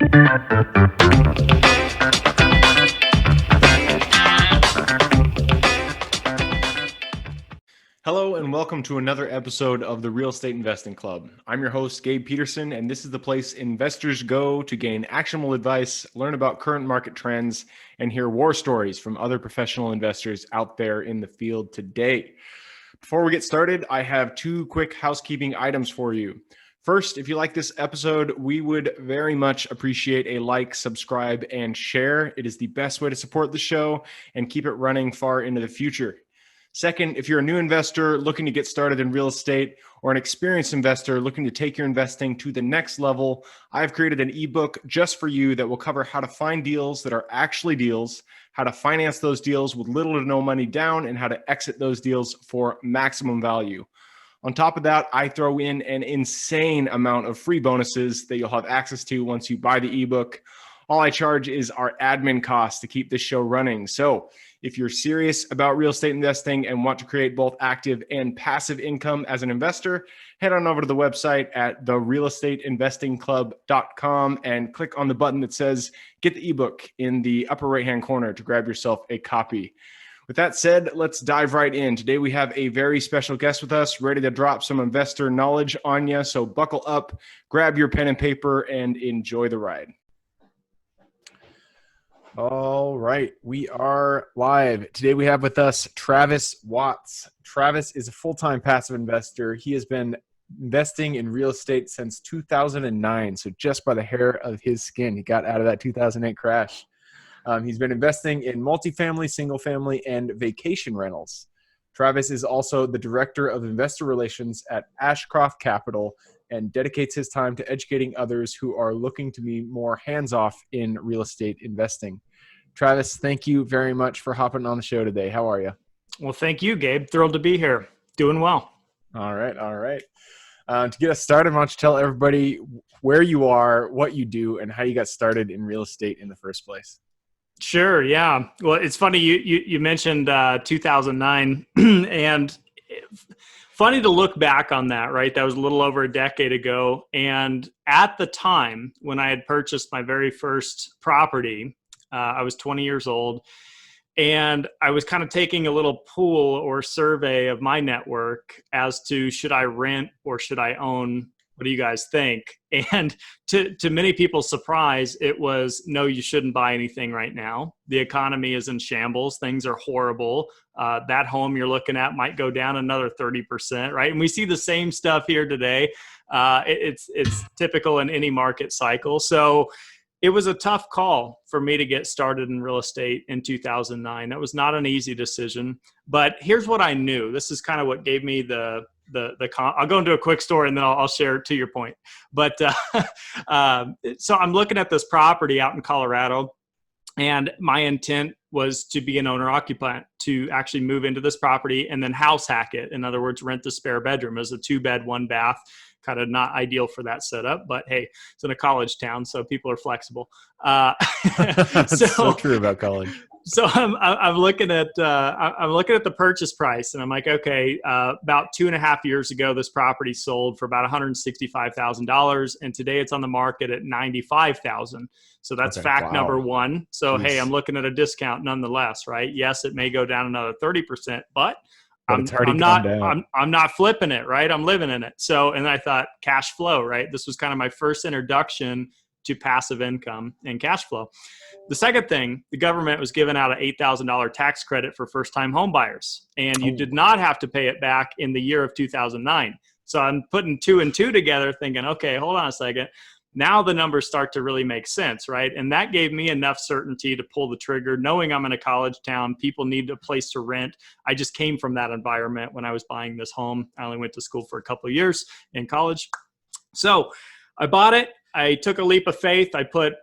Hello and welcome to another episode of the Real Estate Investing Club. I'm your host, Gabe Peterson, and this is the place investors go to gain actionable advice, learn about current market trends, and hear war stories from other professional investors out there in the field today. Before we get started, I have two quick housekeeping items for you. First, if you like this episode, we would very much appreciate a like, subscribe, and share. It is the best way to support the show and keep it running far into the future. Second, if you're a new investor looking to get started in real estate or an experienced investor looking to take your investing to the next level, I've created an ebook just for you that will cover how to find deals that are actually deals, how to finance those deals with little to no money down, and how to exit those deals for maximum value. On top of that, I throw in an insane amount of free bonuses that you'll have access to once you buy the ebook. All I charge is our admin costs to keep this show running. So if you're serious about real estate investing and want to create both active and passive income as an investor, head on over to the website at therealestateinvestingclub.com and click on the button that says get the ebook in the upper right-hand corner to grab yourself a copy. With that said, let's dive right in. Today we have a very special guest with us, ready to drop some investor knowledge on you. So buckle up, grab your pen and paper, and enjoy the ride. All right, we are live. Today we have with us Travis Watts. Travis is a full-time passive investor. He has been investing in real estate since 2009, so just by the hair of his skin. He got out of that 2008 crash. He's been investing in multifamily, single-family, and vacation rentals. Travis is also the Director of Investor Relations at Ashcroft Capital and dedicates his time to educating others who are looking to be more hands-off in real estate investing. Travis, thank you very much for hopping on the show today. How are you? Well, thank you, Gabe. Thrilled to be here. Doing well. All right. To get us started, why don't you tell everybody where you are, what you do, and how you got started in real estate in the first place? Sure. Yeah. Well, it's funny you mentioned 2009, and funny to look back on that, right? That was a little over a decade ago. And at the time when I had purchased my very first property, I was 20 years old, and I was kind of taking a little pool or survey of my network as to should I rent or should I own? What do you guys think? And to many people's surprise, it was, no, you shouldn't buy anything right now. The economy is in shambles. Things are horrible. That home you're looking at might go down another 30%, right? And we see the same stuff here today. It's typical in any market cycle. So it was a tough call for me to get started in real estate in 2009. That was not an easy decision. But here's what I knew. This is kind of what gave me I'll go into a quick story and then I'll share to your point. But so I'm looking at this property out in Colorado, and my intent was to be an owner occupant, to actually move into this property and then house hack it. In other words, rent the spare bedroom as a 2-bed, 1-bath. Kind of not ideal for that setup, but hey, it's in a college town, so people are flexible. That's so true about college. So I'm looking at the purchase price, and I'm like, okay, about 2.5 years ago, this property sold for about $165,000, and today it's on the market at $95,000. So that's fact number one. So Jeez. Hey, I'm looking at a discount nonetheless, right? Yes, it may go down another 30%, but I'm not flipping it, right? I'm living in it. So, and I thought cash flow, right? This was kind of my first introduction to passive income and cash flow. The second thing, the government was giving out an $8,000 tax credit for first-time home buyers, and you did not have to pay it back in the year of 2009. So I'm putting 2 and 2 together thinking, okay, hold on a second. Now the numbers start to really make sense, right? And that gave me enough certainty to pull the trigger, knowing I'm in a college town, people need a place to rent. I just came from that environment when I was buying this home. I only went to school for a couple of years in college. So I bought it. I took a leap of faith. I put,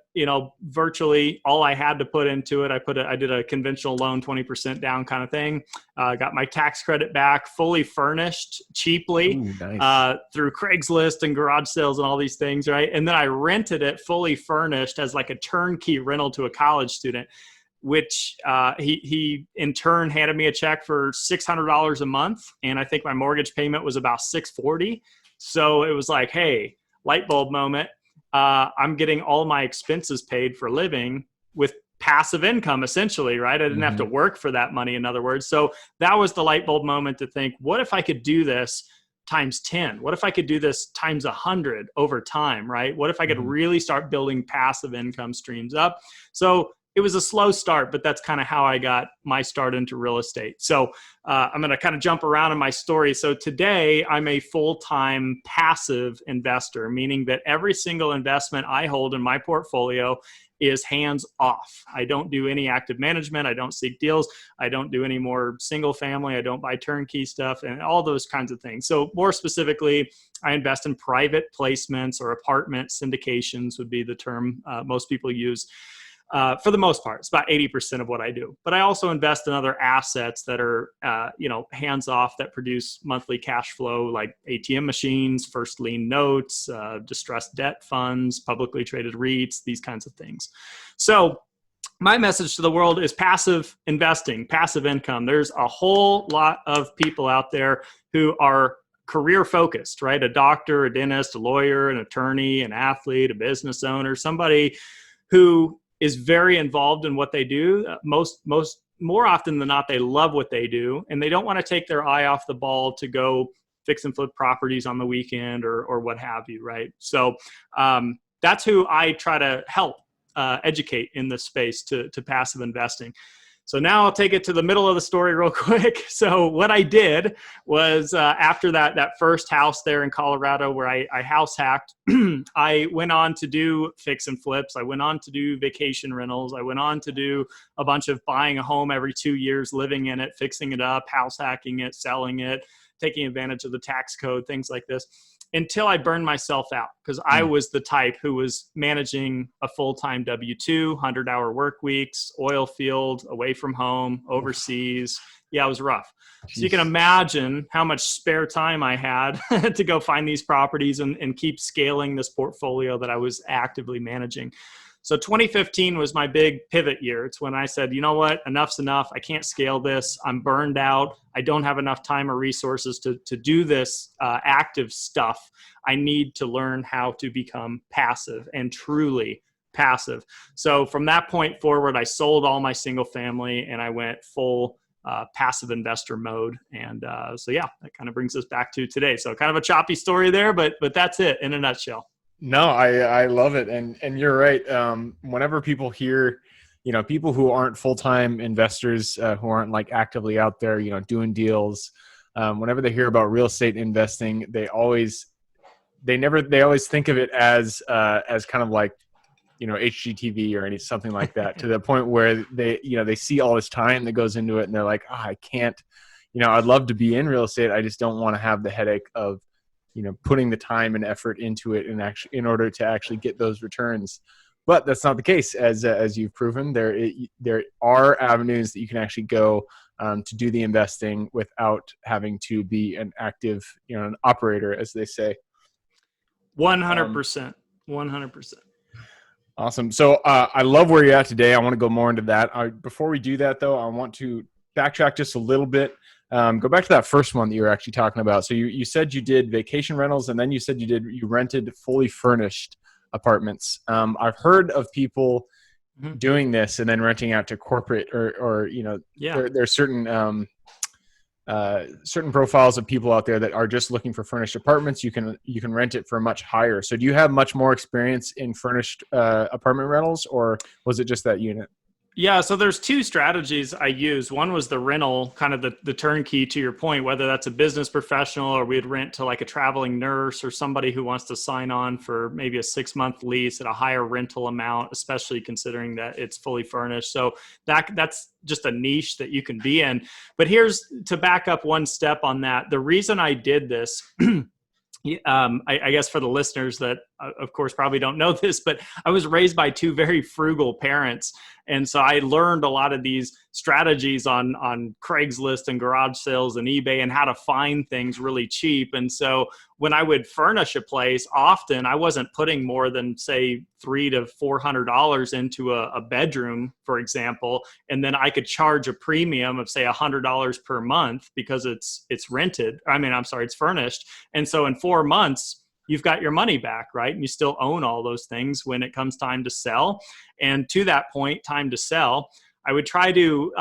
virtually all I had to put into it. I did a conventional loan, 20% down kind of thing. Got my tax credit back, fully furnished, cheaply. Ooh, nice. Through Craigslist and garage sales and all these things, right? And then I rented it fully furnished as like a turnkey rental to a college student, which he in turn handed me a check for $600 a month. And I think my mortgage payment was about $640. So it was like, hey, light bulb moment. I'm getting all my expenses paid for living with passive income, essentially, right? I didn't have to work for that money, in other words. So that was the light bulb moment to think, what if I could do this times 10? What if I could do this times 100 over time, right? What if I could really start building passive income streams up? So it was a slow start, but that's kind of how I got my start into real estate. So I'm going to kind of jump around in my story. So today I'm a full-time passive investor, meaning that every single investment I hold in my portfolio is hands off. I don't do any active management. I don't seek deals. I don't do any more single family. I don't buy turnkey stuff and all those kinds of things. So more specifically, I invest in private placements or apartment syndications would be the term most people use. For the most part, it's about 80% of what I do. But I also invest in other assets that are, hands off, that produce monthly cash flow, like ATM machines, first lien notes, distressed debt funds, publicly traded REITs, these kinds of things. So my message to the world is passive investing, passive income. There's a whole lot of people out there who are career focused, right? A doctor, a dentist, a lawyer, an attorney, an athlete, a business owner, somebody who is very involved in what they do. More often than not, they love what they do, and they don't want to take their eye off the ball to go fix and flip properties on the weekend or what have you, right? So that's who I try to help educate in this space to passive investing. So now I'll take it to the middle of the story real quick. So what I did was after that first house there in Colorado where I house hacked, I went on to do fix and flips. I went on to do vacation rentals. I went on to do a bunch of buying a home every 2 years, living in it, fixing it up, house hacking it, selling it, taking advantage of the tax code, things like this, until I burned myself out, because I was the type who was managing a full-time W-2, 100-hour work weeks, oil field, away from home, overseas. Yeah, it was rough. Jeez. So you can imagine how much spare time I had to go find these properties and keep scaling this portfolio that I was actively managing. So 2015 was my big pivot year. It's when I said, you know what, enough's enough. I can't scale this. I'm burned out. I don't have enough time or resources to do this active stuff. I need to learn how to become passive and truly passive. So from that point forward, I sold all my single family and I went full passive investor mode. And so, yeah, that kind of brings us back to today. So kind of a choppy story there, but that's it in a nutshell. No, I love it. And you're right. Whenever people hear, people who aren't full-time investors, who aren't like actively out there, doing deals, whenever they hear about real estate investing, they always think of it as kind of like, HGTV or something like that, to the point where they see all this time that goes into it and they're like, I can't, I'd love to be in real estate. I just don't want to have the headache of, putting the time and effort into it and in order to actually get those returns. But that's not the case, as you've proven. There are avenues that you can actually go to do the investing without having to be an active, an operator, as they say. 100%. 100%. Awesome. So I love where you're at today. I want to go more into that. Before we do that, though, I want to backtrack just a little bit. Go back to that first one that you were actually talking about. So you said you did vacation rentals, and then you said you rented fully furnished apartments. I've heard of people doing this and then renting out to corporate or there's certain profiles of people out there that are just looking for furnished apartments. You can rent it for much higher. So do you have much more experience in furnished apartment rentals, or was it just that unit? Yeah, so there's two strategies I use. One was the rental, kind of the turnkey, to your point, whether that's a business professional or we'd rent to like a traveling nurse or somebody who wants to sign on for maybe a 6-month lease at a higher rental amount, especially considering that it's fully furnished. So that's just a niche that you can be in. But here's to back up one step on that. The reason I did this I guess for the listeners that, of course, probably don't know this, but I was raised by two very frugal parents. And so I learned a lot of these strategies on Craigslist and garage sales and eBay and how to find things really cheap. And so when I would furnish a place, often I wasn't putting more than, say, $300 to $400 into a bedroom, for example, and then I could charge a premium of, say, $100 per month because it's rented. It's furnished. And so in 4 months, you've got your money back, right? And you still own all those things when it comes time to sell. And to that point, time to sell, I would try to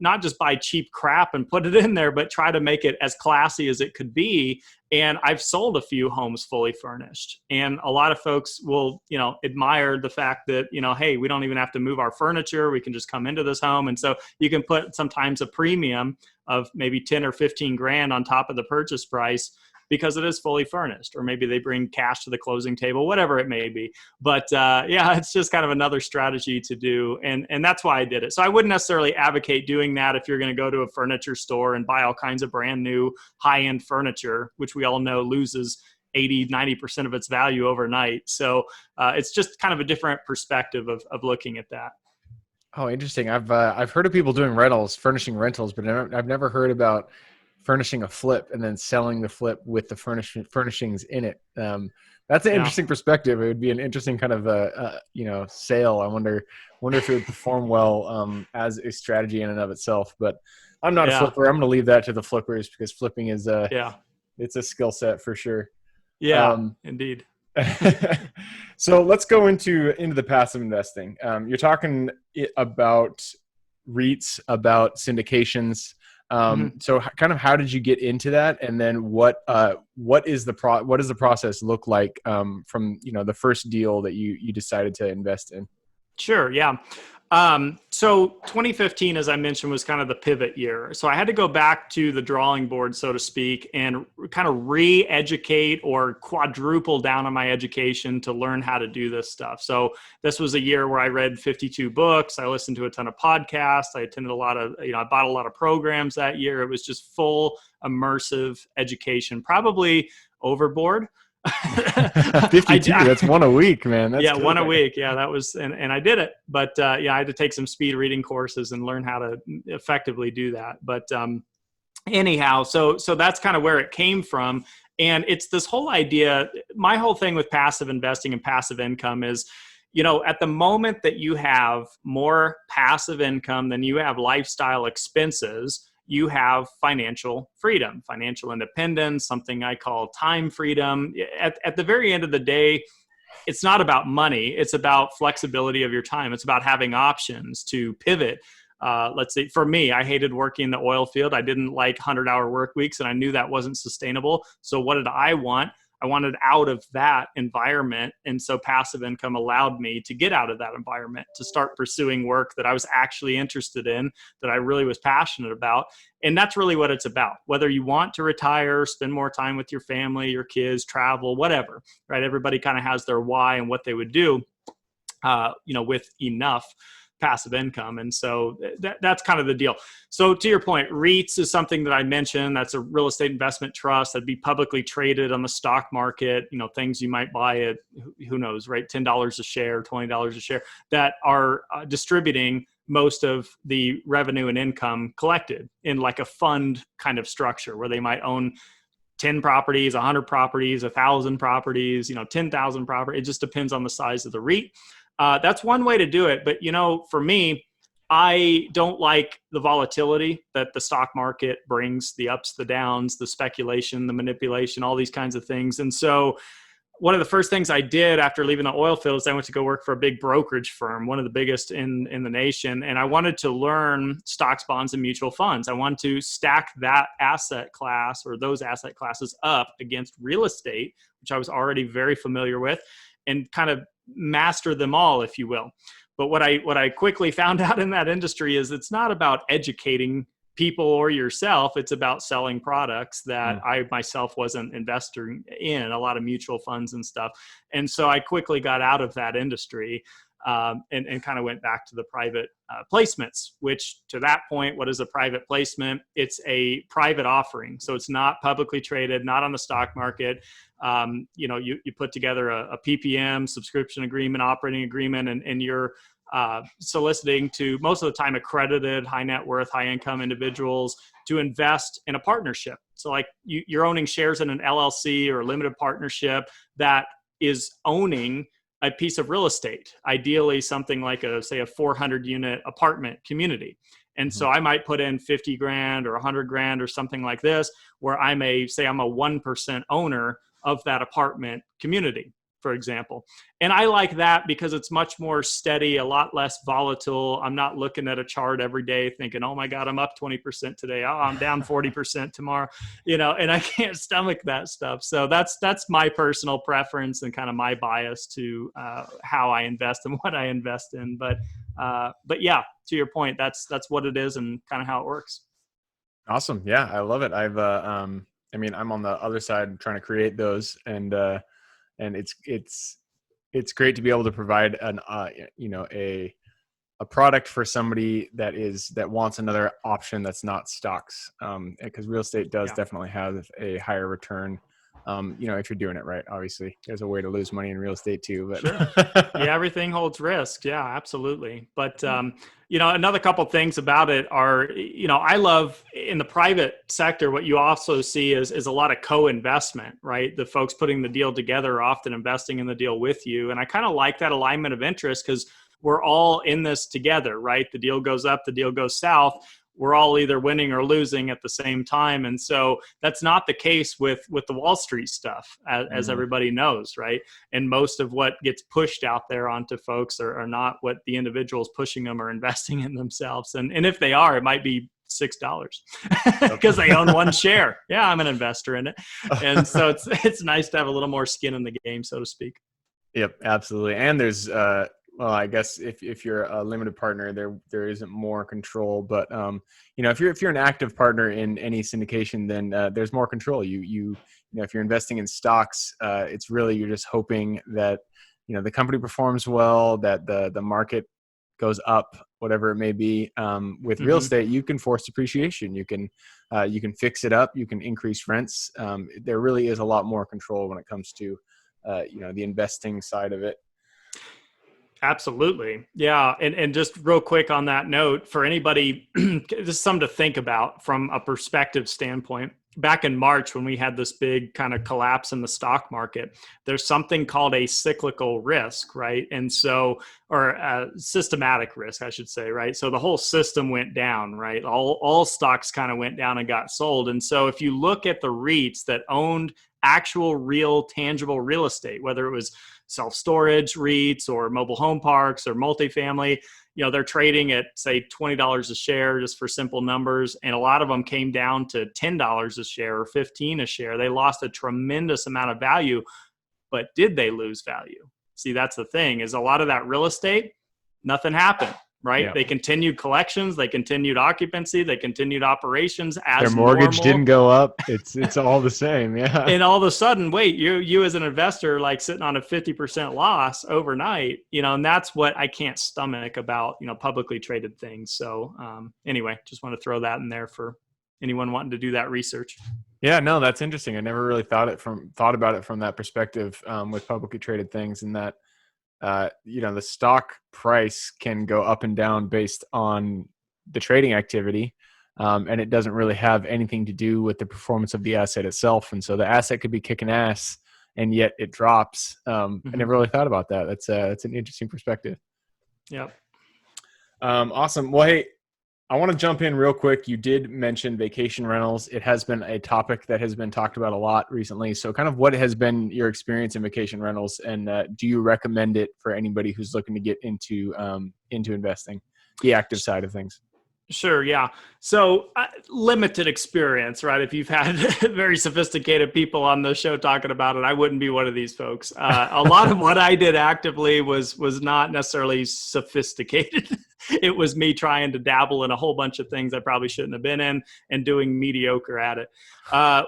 not just buy cheap crap and put it in there, but try to make it as classy as it could be. And I've sold a few homes fully furnished. And a lot of folks will, admire the fact that, hey, we don't even have to move our furniture. We can just come into this home. And so you can put sometimes a premium of maybe 10 or 15 grand on top of the purchase price because it is fully furnished, or maybe they bring cash to the closing table, whatever it may be. But it's just kind of another strategy to do. And that's why I did it. So I wouldn't necessarily advocate doing that if you're going to go to a furniture store and buy all kinds of brand new high-end furniture, which we all know loses 80-90% of its value overnight. So it's just kind of a different perspective of looking at that. Oh, interesting. I've heard of people doing furnishing rentals, but I've never heard about furnishing a flip and then selling the flip with the furnishings in it. That's an interesting perspective. It would be an interesting kind of sale. I wonder if it would perform well as a strategy in and of itself. But I'm not a flipper. I'm going to leave that to the flippers, because flipping is it's a skill set for sure. Yeah, indeed. So let's go into the passive investing. You're talking about REITs, about syndications. So kind of how did you get into that? And then what does the process look like from, the first deal that you decided to invest in? Sure. Yeah. So 2015, as I mentioned, was kind of the pivot year. So I had to go back to the drawing board, so to speak, and kind of re-educate or quadruple down on my education to learn how to do this stuff. So this was a year where I read 52 books. I listened to a ton of podcasts. I attended a lot of, I bought a lot of programs that year. It was just full immersive education, probably overboard. 52, that's one a week, man. That's good. One a week. Yeah, that was, and I did it. But I had to take some speed reading courses and learn how to effectively do that. But anyhow, so that's kind of where it came from. And it's this whole idea, my whole thing with passive investing and passive income is, at the moment that you have more passive income than you have lifestyle expenses, you have financial freedom, financial independence, something I call time freedom. At the very end of the day, it's not about money. It's about flexibility of your time. It's about having options to pivot. Let's say for me, I hated working in the oil field. I didn't like 100-hour work weeks, and I knew that wasn't sustainable. So what did I want? I wanted out of that environment. And so passive income allowed me to get out of that environment, to start pursuing work that I was actually interested in, that I really was passionate about. And that's really what it's about. Whether you want to retire, spend more time with your family, your kids, travel, whatever, right? Everybody kind of has their why and what they would do, with enough passive income. And so that's kind of the deal. So to your point, REITs is something that I mentioned. That's a real estate investment trust that'd be publicly traded on the stock market, things you might buy at, who knows, right? $10 a share, $20 a share, that are distributing most of the revenue and income collected in like a fund kind of structure where they might own 10 properties, 100 properties, 1,000 properties, 10,000 properties. It just depends on the size of the REIT. That's one way to do it. But, for me, I don't like the volatility that the stock market brings, the ups, the downs, the speculation, the manipulation, all these kinds of things. And so one of the first things I did after leaving the oil field is I went to go work for a big brokerage firm, one of the biggest in the nation. And I wanted to learn stocks, bonds, and mutual funds. I wanted to stack that asset class or those asset classes up against real estate, which I was already very familiar with, and kind of master them all, if you will. But what I quickly found out in that industry is it's not about educating people or yourself. It's about selling products that I myself wasn't investing in, a lot of mutual funds and stuff. And so I quickly got out of that industry and kind of went back to the private placements, which to that point, what is a private placement? It's a private offering. So it's not publicly traded, not on the stock market. You put together a PPM, subscription agreement, operating agreement, and you're soliciting to most of the time accredited high net worth, high income individuals to invest in a partnership. So like you're owning shares in an LLC or a limited partnership that is owning a piece of real estate, ideally something like say a 400 unit apartment community. And so I might put in 50 grand or 100 grand or something like this, where I'm a 1% owner of that apartment community, for example. And I like that because it's much more steady, a lot less volatile. I'm not looking at a chart every day thinking, oh my God, I'm up 20% today. Oh, I'm down 40% tomorrow, and I can't stomach that stuff. So that's my personal preference and kind of my bias to how I invest and what I invest in. But yeah, to your point, that's what it is and kind of how it works. Awesome. Yeah, I love it. I mean, I'm on the other side trying to create those, and it's great to be able to provide a product for somebody that wants another option that's not stocks, because real estate does definitely have a higher return. If you're doing it right. Obviously there's a way to lose money in real estate too, but sure. Yeah, everything holds risk. Yeah, absolutely. But another couple things about it are, I love in the private sector, what you also see is a lot of co-investment, right? The folks putting the deal together are often investing in the deal with you. And I kind of like that alignment of interest because we're all in this together, right? The deal goes up, the deal goes south. We're all either winning or losing at the same time. And so that's not the case with the Wall Street stuff, as everybody knows, right? And most of what gets pushed out there onto folks are not what the individuals pushing them are investing in themselves. And if they are, it might be $6 because they own one share. Yeah, I'm an investor in it. And so it's nice to have a little more skin in the game, so to speak. Yep, absolutely. And there's well, I guess if you're a limited partner, there isn't more control. But if you're an active partner in any syndication, then there's more control. If you're investing in stocks, it's really you're just hoping that the company performs well, that the market goes up, whatever it may be. With real estate, you can force depreciation. You can fix it up. You can increase rents. There really is a lot more control when it comes to the investing side of it. Absolutely. Yeah. And just real quick on that note, for anybody, just something to think about from a perspective standpoint. Back in March, when we had this big kind of collapse in the stock market, there's something called a cyclical risk, right? And so, or a systematic risk, I should say, right? So the whole system went down, right? All stocks kind of went down and got sold. And so if you look at the REITs that owned actual real tangible real estate, whether it was self-storage REITs or mobile home parks or multifamily, they're trading at say $20 a share just for simple numbers. And a lot of them came down to $10 a share or $15 a share. They lost a tremendous amount of value, but did they lose value? See, that's the thing is a lot of that real estate, nothing happened. Right. Yeah. They continued collections, they continued occupancy, they continued operations as their mortgage normal. Didn't go up. It's all the same. Yeah. And all of a sudden, wait, you as an investor, like sitting on a 50% loss overnight, and that's what I can't stomach about, publicly traded things. So anyway, just want to throw that in there for anyone wanting to do that research. Yeah, no, that's interesting. I never really thought about it from that perspective with publicly traded things, and that the stock price can go up and down based on the trading activity. And it doesn't really have anything to do with the performance of the asset itself. And so the asset could be kicking ass and yet it drops. I never really thought about that. That's an interesting perspective. Yep. Awesome. Well, hey, I want to jump in real quick. You did mention vacation rentals. It has been a topic that has been talked about a lot recently. So kind of what has been your experience in vacation rentals, and do you recommend it for anybody who's looking to get into investing, the active side of things? Sure. Yeah. So limited experience, right? If you've had very sophisticated people on the show talking about it, I wouldn't be one of these folks. A lot of what I did actively was not necessarily sophisticated. It was me trying to dabble in a whole bunch of things I probably shouldn't have been in and doing mediocre at it.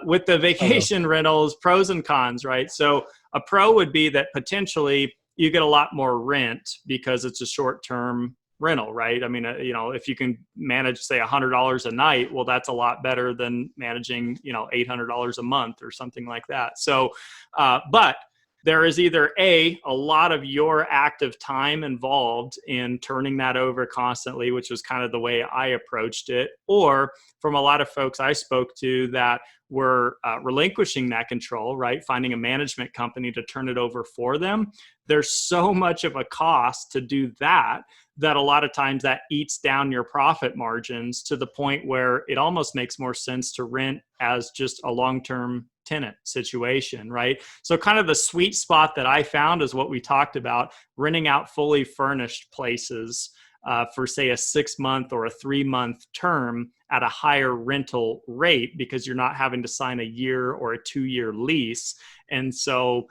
With the vacation rentals, pros and cons, right? So a pro would be that potentially you get a lot more rent because it's a short-term rental, right? I mean, if you can manage, say, $100 a night, well, that's a lot better than managing, $800 a month or something like that. So, but there is either a lot of your active time involved in turning that over constantly, which was kind of the way I approached it, or from a lot of folks I spoke to that were relinquishing that control, right? Finding a management company to turn it over for them. There's so much of a cost to do that a lot of times that eats down your profit margins to the point where it almost makes more sense to rent as just a long-term tenant situation, right? So kind of the sweet spot that I found is what we talked about, renting out fully furnished places for say a 6-month or a 3-month term at a higher rental rate, because you're not having to sign a year or a 2-year lease. And so,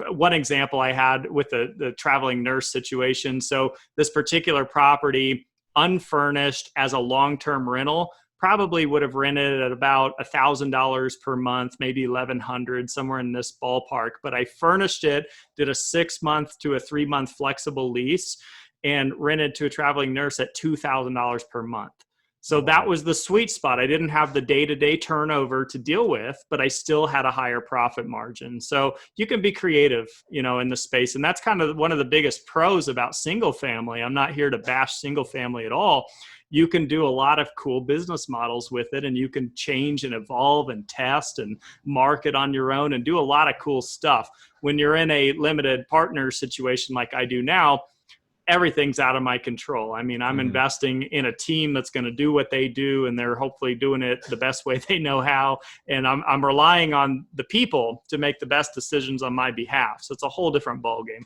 one example I had with the traveling nurse situation. So this particular property, unfurnished as a long-term rental, probably would have rented at about $1,000 per month, maybe $1,100, somewhere in this ballpark. But I furnished it, did a 6-month to a 3-month flexible lease, and rented to a traveling nurse at $2,000 per month. So that was the sweet spot. I didn't have the day-to-day turnover to deal with, but I still had a higher profit margin. So you can be creative, in the space. And that's kind of one of the biggest pros about single family. I'm not here to bash single family at all. You can do a lot of cool business models with it, and you can change and evolve and test and market on your own and do a lot of cool stuff. When you're in a limited partner situation like I do now, everything's out of my control. I mean, I'm investing in a team that's going to do what they do, and they're hopefully doing it the best way they know how. And I'm relying on the people to make the best decisions on my behalf. So it's a whole different ballgame.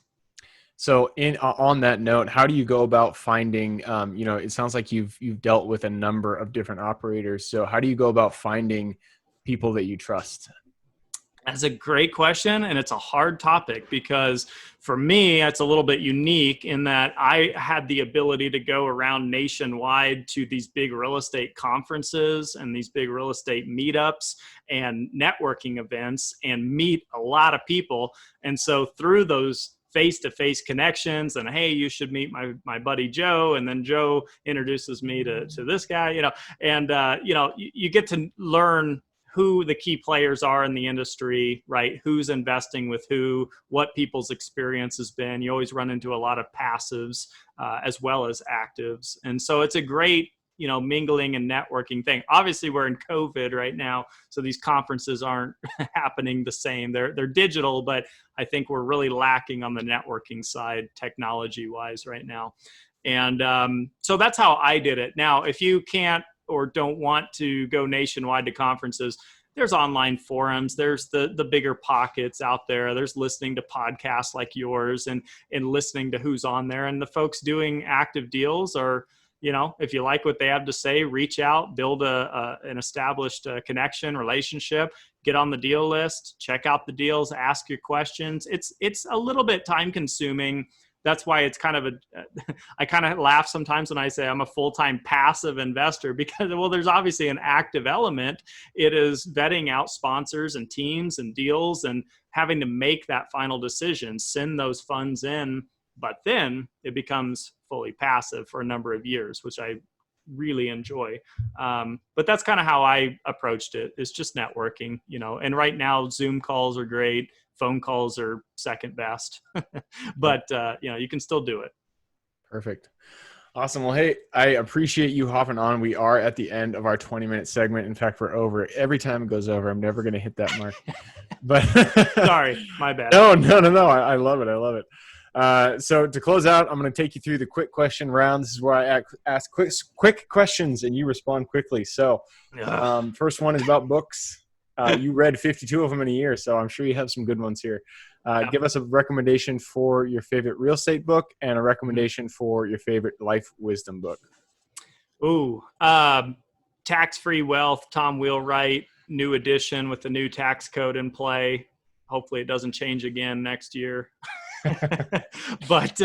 So on that note, how do you go about finding, it sounds like you've dealt with a number of different operators. So how do you go about finding people that you trust? That's a great question, and it's a hard topic because for me, it's a little bit unique in that I had the ability to go around nationwide to these big real estate conferences and these big real estate meetups and networking events and meet a lot of people. And so through those face-to-face connections and, hey, you should meet my buddy Joe, and then Joe introduces me to this guy, and you get to learn who the key players are in the industry, right? Who's investing with who, what people's experience has been. You always run into a lot of passives as well as actives. And so it's a great, mingling and networking thing. Obviously, we're in COVID right now, so these conferences aren't happening the same. They're digital, but I think we're really lacking on the networking side, technology-wise right now. And so that's how I did it. Now, if you can't or don't want to go nationwide to conferences, there's online forums, there's the bigger pockets out there, there's listening to podcasts like yours and listening to who's on there. And the folks doing active deals are, if you like what they have to say, reach out, build an established connection, relationship, get on the deal list, check out the deals, ask your questions. It's a little bit time consuming. That's why it's kind of I kind of laugh sometimes when I say I'm a full-time passive investor, because, well, there's obviously an active element. It is vetting out sponsors and teams and deals and having to make that final decision, send those funds in, but then it becomes fully passive for a number of years, which I really enjoy. But that's kind of how I approached it. It's just networking, and right now Zoom calls are great. Phone calls are second best, but you can still do it. Perfect. Awesome. Well, hey, I appreciate you hopping on. We are at the end of our 20-minute segment. In fact, we're over. Every time it goes over, I'm never going to hit that mark. But sorry, my bad. No. I love it. I love it. So to close out, I'm going to take you through the quick question round. This is where I ask quick questions and you respond quickly. So first one is about books. You read 52 of them in a year, so I'm sure you have some good ones here. Give us a recommendation for your favorite real estate book and a recommendation for your favorite life wisdom book. Ooh, Tax-Free Wealth, Tom Wheelwright, new edition with the new tax code in play. Hopefully it doesn't change again next year. But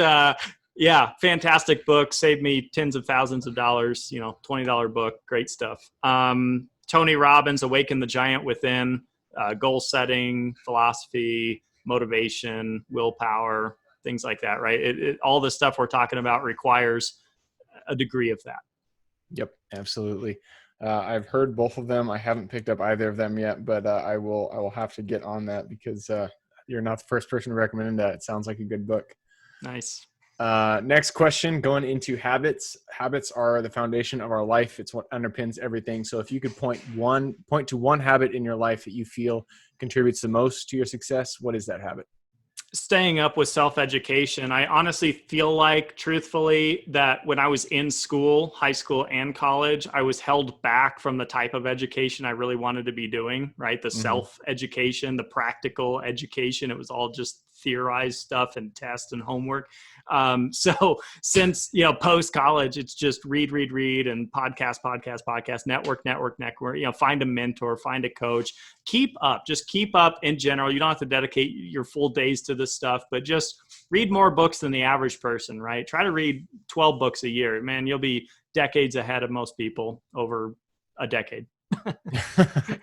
yeah, fantastic book. Saved me tens of thousands of dollars, $20 book. Great stuff. Tony Robbins, Awaken the Giant Within, goal setting, philosophy, motivation, willpower, things like that, right? All the stuff we're talking about requires a degree of that. Yep, absolutely. I've heard both of them. I haven't picked up either of them yet, but I will have to get on that because you're not the first person to recommend that. It sounds like a good book. Nice. Next question, going into habits. Habits are the foundation of our life. It's what underpins everything. So if you could point to one habit in your life that you feel contributes the most to your success, what is that habit? staying up with self-education. I honestly feel like, truthfully, that when I was in school, high school and college, I was held back from the type of education I really wanted to be doing, right? The self-education, the practical education. It was all just theorized stuff and tests and homework. So since, post college, it's just read, and podcast, network, find a mentor, find a coach, just keep up in general. You don't have to dedicate your full days to this stuff, but just read more books than the average person, right? Try to read 12 books a year, man. You'll be decades ahead of most people over a decade.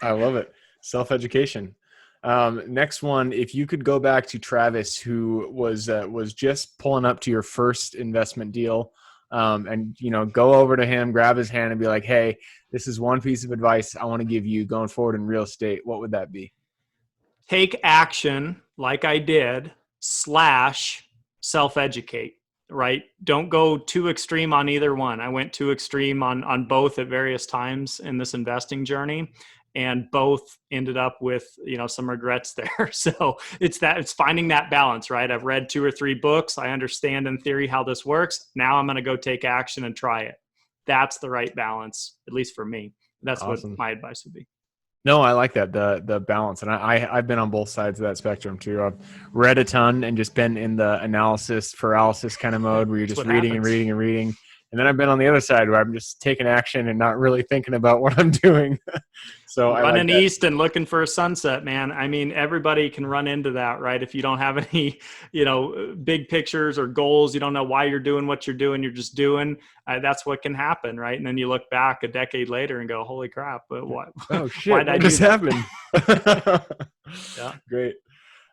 I love it. Self-education. Next one, if you could go back to Travis, who was just pulling up to your first investment deal, and go over to him, grab his hand, and be like, "Hey, this is one piece of advice I want to give you going forward in real estate." What would that be? Take action, like I did, / self-educate. Right? Don't go too extreme on either one. I went too extreme on both at various times in this investing journey, and both ended up with, some regrets there. So it's finding that balance, right? I've read 2 or 3 books. I understand in theory how this works. Now I'm going to go take action and try it. That's the right balance, at least for me. That's Awesome. what my advice would be. No, I like that, the balance. And I've been on both sides of that spectrum too. I've read a ton and just been in the analysis paralysis kind of mode where you're just reading and reading and reading. And then I've been on the other side where I'm just taking action and not really thinking about what I'm doing. So running east and looking for a sunset, man. I mean, everybody can run into that, right? If you don't have any, big pictures or goals, you don't know why you're doing what you're doing. You're just doing. That's what can happen, right? And then you look back a decade later and go, "Holy crap! But what? Oh shit! Why did What just happened?" Yeah, great.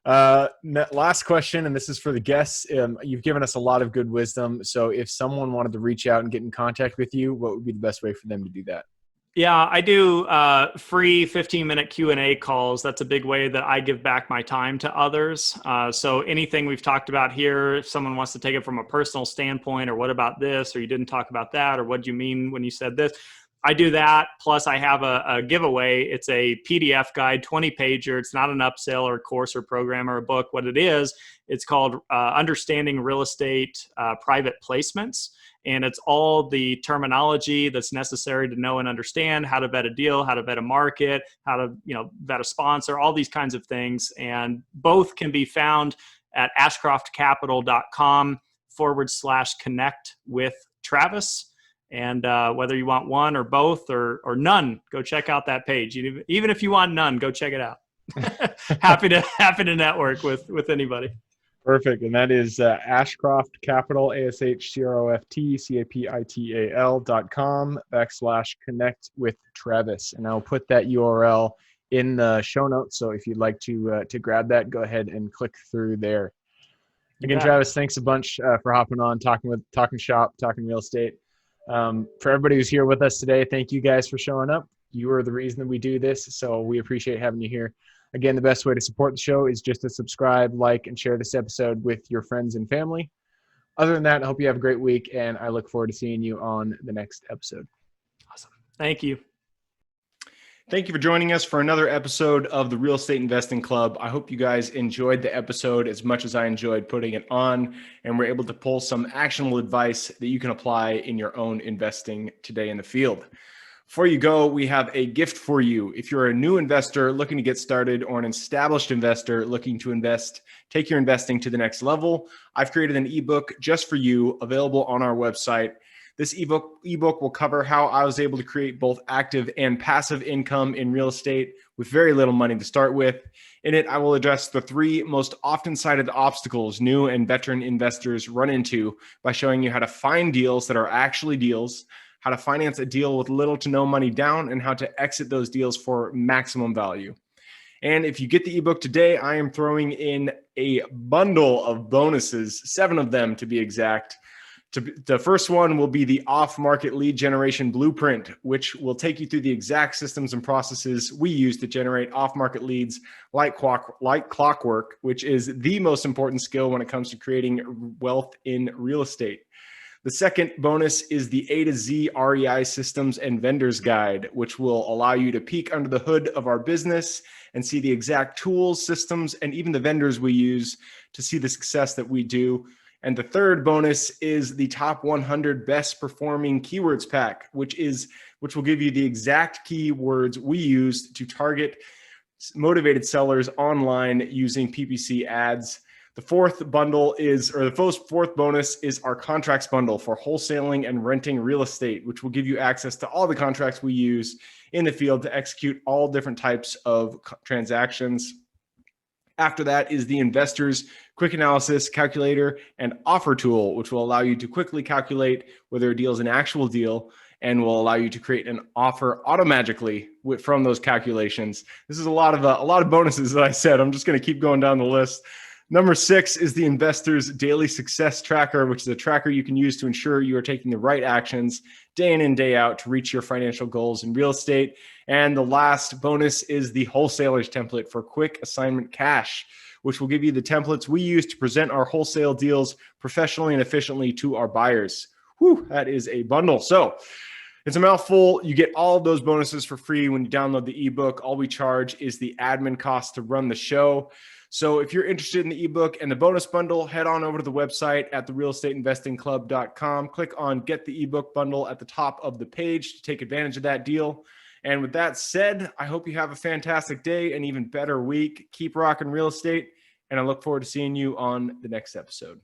Last question, and this is for the guests. You've given us a lot of good wisdom. So if someone wanted to reach out and get in contact with you, what would be the best way for them to do that? Yeah, I do free 15-minute Q&A calls. That's a big way that I give back my time to others. So anything we've talked about here, if someone wants to take it from a personal standpoint, or what about this, or you didn't talk about that, or what do you mean when you said this, I do that. Plus I have a giveaway. It's a PDF guide, 20-pager. It's not an upsell or a course or program or a book. What it is, it's called Understanding Real Estate Private Placements. And it's all the terminology that's necessary to know and understand how to vet a deal, how to vet a market, how to, vet a sponsor, all these kinds of things. And both can be found at ashcroftcapital.com/connect with Travis. And whether you want one or both or none, go check out that page. Even if you want none, go check it out. happy to network with anybody. Perfect. And that is Ashcroft Capital, ASHCROFTCAPITAL.com/connect with Travis. And I'll put that URL in the show notes. So if you'd like to grab that, go ahead and click through there. Again, Travis, thanks a bunch for hopping on, talking shop, talking real estate. For everybody who's here with us today, thank you guys for showing up. You are the reason that we do this, so we appreciate having you here. Again, the best way to support the show is just to subscribe, like, and share this episode with your friends and family. Other than that, I hope you have a great week, and I look forward to seeing you on the next episode. Awesome. Thank you. Thank you for joining us for another episode of the Real Estate Investing Club. I hope you guys enjoyed the episode as much as I enjoyed putting it on, and we're able to pull some actionable advice that you can apply in your own investing today in the field. Before you go, we have a gift for you. If you're a new investor looking to get started, or an established investor looking to take your investing to the next level, I've created an ebook just for you, available on our website. This ebook will cover how I was able to create both active and passive income in real estate with very little money to start with. In it, I will address the 3 most often cited obstacles new and veteran investors run into by showing you how to find deals that are actually deals, how to finance a deal with little to no money down, and how to exit those deals for maximum value. And if you get the ebook today, I am throwing in a bundle of bonuses, 7 of them to be exact. The first one will be the off-market lead generation blueprint, which will take you through the exact systems and processes we use to generate off-market leads like clockwork, which is the most important skill when it comes to creating wealth in real estate. The second bonus is the A to Z REI Systems and Vendors Guide, which will allow you to peek under the hood of our business and see the exact tools, systems, and even the vendors we use to see the success that we do. And the third bonus is the top 100 best performing keywords pack, which will give you the exact keywords we use to target motivated sellers online using PPC ads. The fourth bonus is our contracts bundle for wholesaling and renting real estate, which will give you access to all the contracts we use in the field to execute all different types of transactions. After that is the Investors Quick Analysis Calculator and Offer Tool, which will allow you to quickly calculate whether a deal is an actual deal and will allow you to create an offer automatically from those calculations. This is a lot of bonuses that I said. I'm just going to keep going down the list. Number 6 is the Investors Daily Success Tracker, which is a tracker you can use to ensure you are taking the right actions day in and day out to reach your financial goals in real estate. And the last bonus is the Wholesalers Template for Quick Assignment Cash, which will give you the templates we use to present our wholesale deals professionally and efficiently to our buyers. Whew, that is a bundle. So it's a mouthful. You get all of those bonuses for free when you download the ebook. All we charge is the admin cost to run the show. So if you're interested in the ebook and the bonus bundle, head on over to the website at therealestateinvestingclub.com. Click on Get the Ebook Bundle at the top of the page to take advantage of that deal. And with that said, I hope you have a fantastic day, an even better week. Keep rocking real estate, and I look forward to seeing you on the next episode.